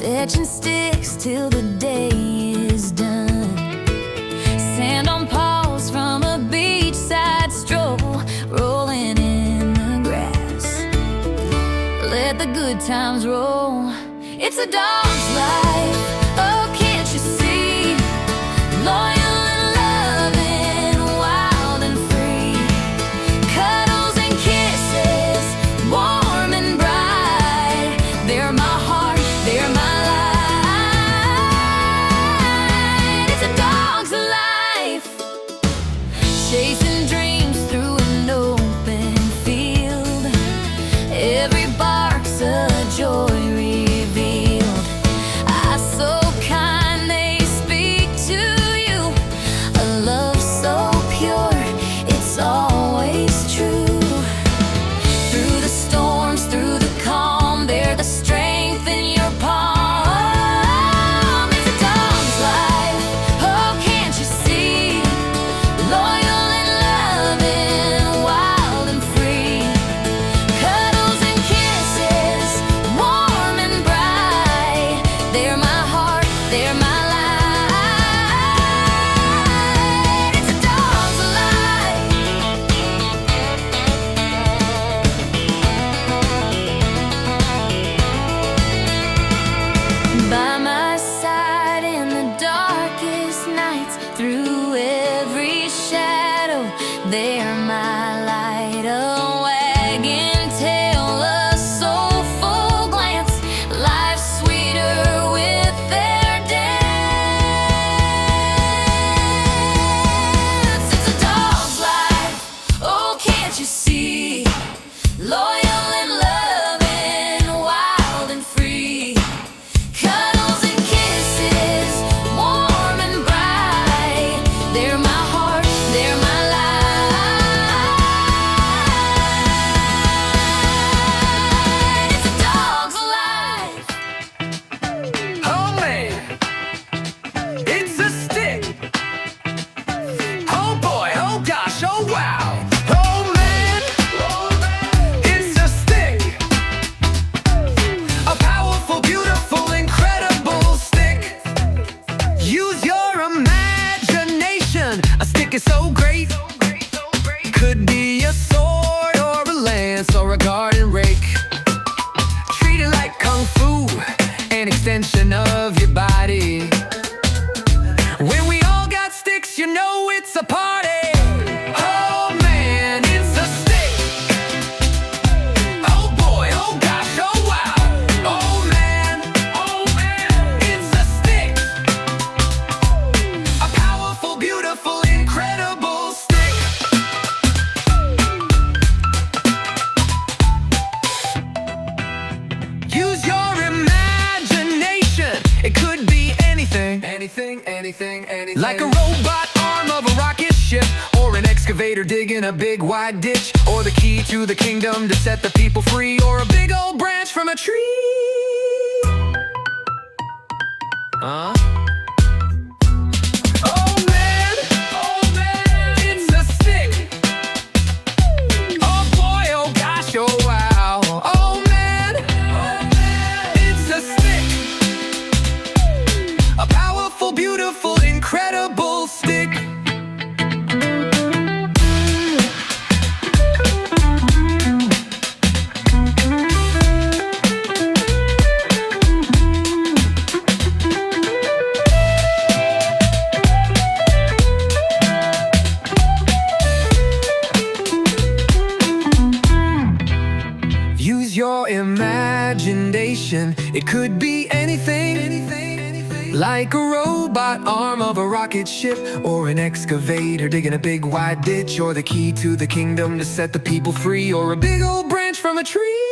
fetching sticks till the day is done. Sand on paws from a beachside stroll, rolling in the grass. Let the good times roll. It's a dog's life. Oh, can't you see? Loyal and loving, wild and free. Cuddles and kisses, warm and bright. They're my heart, they're my light. It's a dog's life. Chasing dreams through an open field. Every bark's a joy revealed. Eyes so kind, they speak to you. A love so pure, it's always true. Through the storms, through the calm, they're the strength in your palm. It's a dog's life. Oh, can't you see? Loyal and loving, wild and free. Cuddles and kisses, warm and bright. They're my heart, they're my light. It's a dog's life. By my side in the darkest nights, through every shadow, they're my light. A wagging tail, a soulful glance, life's sweeter with their dance. It's a dog's life. Oh, can't you see? Loyal and loving, wild and free. Cuddles and kisses, warm and bright. They're my heart, they're my light. It's a dog's life. Oh man, it's a stick. Oh boy, oh gosh, oh wow. Oh man, it's a stick. A powerful, beautiful, incredible stick. Use your imagination. A stick is so great. Could be a sword or a lance or a garden rake. Treat it like kung fu, an extension of your body. When we all got sticks, you know it's a party. Oh man, it's a stick. Oh boy, oh gosh, oh wow. Oh man, it's a stick. A powerful, beautiful, incredible stick. Use your imagination. It could be anything. Anything. Like a robot arm of a rocket ship, or an excavator digging a big wide ditch, or the key to the kingdom to set the people free, or a big old branch from a tree. Huh? Oh man, it's a stick. Oh boy, oh gosh, oh wow. Oh man, it's a stick. A powerful, beautiful, incredible stick. Use your imagination. It could be anything. Like a robot arm of a rocket ship, or an excavator digging a big wide ditch, or the key to the kingdom to set the people free, or a big old branch from a tree.